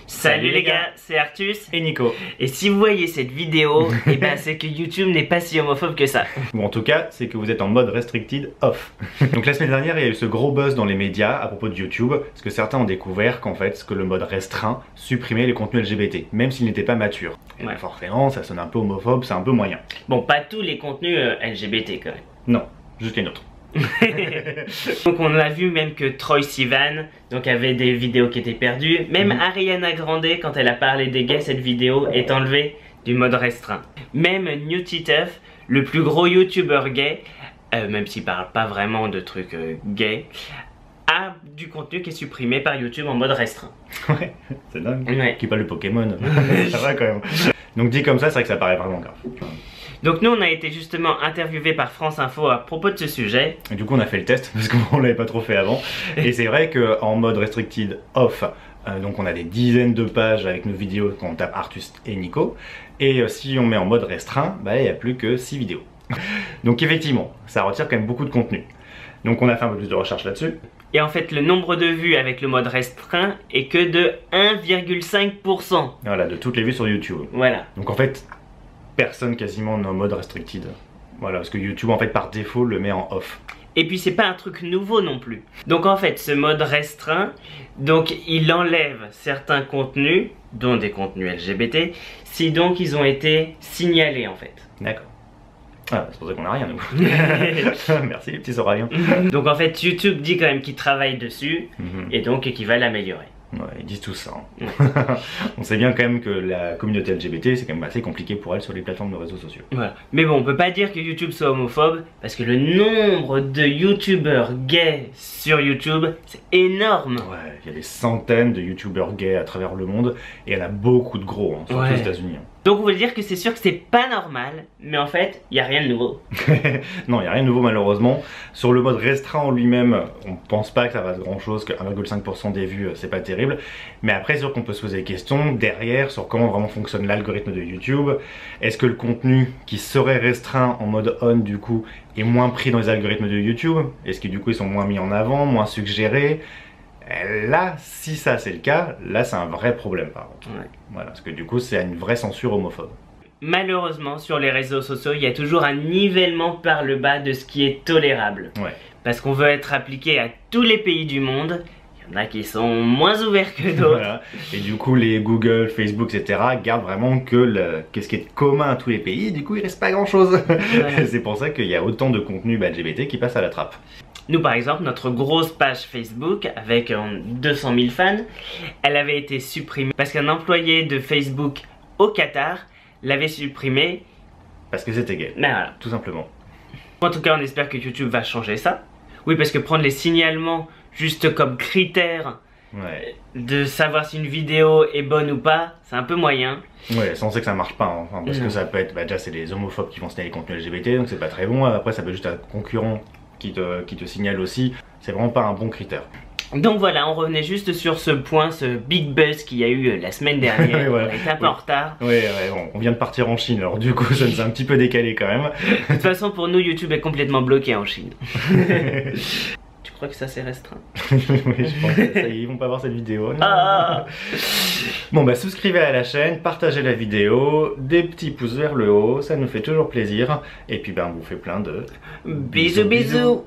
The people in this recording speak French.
Salut les gars, c'est Artus et Nico. Et si vous voyez cette vidéo, et ben c'est que YouTube n'est pas si homophobe que ça. Bon, en tout cas, c'est que vous êtes en mode restricted off. Donc la semaine dernière, il y a eu ce gros buzz dans les médias à propos de YouTube, parce que certains ont découvert qu'en fait, que le mode restreint supprimait les contenus LGBT, même s'ils n'étaient pas matures. Et donc forcément, ça sonne un peu homophobe, c'est un peu moyen. Bon, pas tous les contenus LGBT quand même. Non, juste les nôtres. Donc on a vu même que Troye Sivan donc avait des vidéos qui étaient perdues. Même Ariana Grande, quand elle a parlé des gays, cette vidéo est enlevée du mode restreint. Même Newtiteuf, le plus gros youtubeur gay, même s'il parle pas vraiment de trucs gays, a du contenu qui est supprimé par YouTube en mode restreint. Ouais, c'est dingue. Ouais. Qui parle le Pokémon. Ça va quand même. Donc dit comme ça, c'est vrai que ça paraît vraiment grave. Donc nous on a été justement interviewés par France Info à propos de ce sujet. Et du coup on a fait le test parce qu'on l'avait pas trop fait avant. Et c'est vrai qu'en mode restricted off, donc on a des dizaines de pages avec nos vidéos quand on tape Artus et Nico. Et si on met en mode restreint, bah, il n'y a plus que 6 vidéos. Donc effectivement, ça retire quand même beaucoup de contenu. Donc on a fait un peu plus de recherche là-dessus. Et en fait le nombre de vues avec le mode restreint est que de 1,5%. Voilà, de toutes les vues sur YouTube. Voilà. Donc en fait, personne quasiment en mode restricted. Voilà, parce que YouTube en fait par défaut le met en off. Et puis c'est pas un truc nouveau non plus. Donc en fait ce mode restreint, donc il enlève certains contenus, dont des contenus LGBT, si donc ils ont été signalés en fait. D'accord. Ah, c'est pour ça qu'on a rien nous. Merci les petits Oraliens. Donc en fait YouTube dit quand même qu'il travaille dessus, et donc qu'il va l'améliorer. Ouais, ils disent tout ça. Hein. On sait bien quand même que la communauté LGBT c'est quand même assez compliqué pour elle sur les plateformes de réseaux sociaux. Voilà. Mais bon, on peut pas dire que YouTube soit homophobe parce que le nombre de youtubeurs gays sur YouTube c'est énorme. Ouais, il y a des centaines de youtubeurs gays à travers le monde et il y en a beaucoup de gros, hein, surtout aux États-Unis. Hein. Donc on veut dire que c'est sûr que c'est pas normal, mais en fait, il n'y a rien de nouveau. Non, il n'y a rien de nouveau malheureusement. Sur le mode restreint en lui-même, on pense pas que ça fasse grand chose, que 1,5% des vues, c'est pas terrible. Mais après, c'est sûr qu'on peut se poser des questions derrière sur comment vraiment fonctionne l'algorithme de YouTube. Est-ce que le contenu qui serait restreint en mode on du coup est moins pris dans les algorithmes de YouTube? Est-ce que du coup ils sont moins mis en avant, moins suggérés? Là, si ça c'est le cas, là c'est un vrai problème par contre. Ouais. Voilà, parce que du coup c'est une vraie censure homophobe. Malheureusement, sur les réseaux sociaux, il y a toujours un nivellement par le bas de ce qui est tolérable. Ouais. Parce qu'on veut être appliqué à tous les pays du monde. Il y en a qui sont moins ouverts que d'autres. Voilà. Et du coup les Google, Facebook, etc. gardent vraiment que ce qui est commun à tous les pays. Du coup il reste pas grand chose. Ouais. C'est pour ça qu'il y a autant de contenu LGBT qui passe à la trappe. Nous par exemple, notre grosse page Facebook avec 200 000 fans, elle avait été supprimée parce qu'un employé de Facebook au Qatar l'avait supprimée. Parce que c'était gay, voilà. Tout simplement. En tout cas on espère que YouTube va changer ça. Oui, parce que prendre les signalements juste comme critère de savoir si une vidéo est bonne ou pas, c'est un peu moyen. Ouais, on sait que ça marche pas, hein. Enfin, parce que ça peut être, déjà c'est les homophobes qui vont signaler les contenus LGBT, donc c'est pas très bon. Après ça peut être juste un concurrent qui te signale aussi, c'est vraiment pas un bon critère. Donc voilà, on revenait juste sur ce point, ce big buzz qu'il y a eu la semaine dernière. Voilà. On était un peu en retard. Bon, on vient de partir en Chine, alors du coup ça nous a un petit peu décalé quand même. De toute façon pour nous YouTube est complètement bloqué en Chine. Tu crois que ça c'est restreint? Oui, je pense que ça y est, ils vont pas voir cette vidéo. Bon bah souscrivez à la chaîne, partagez la vidéo, des petits pouces vers le haut, ça nous fait toujours plaisir. Et puis bah on vous fait plein de bisous bisous.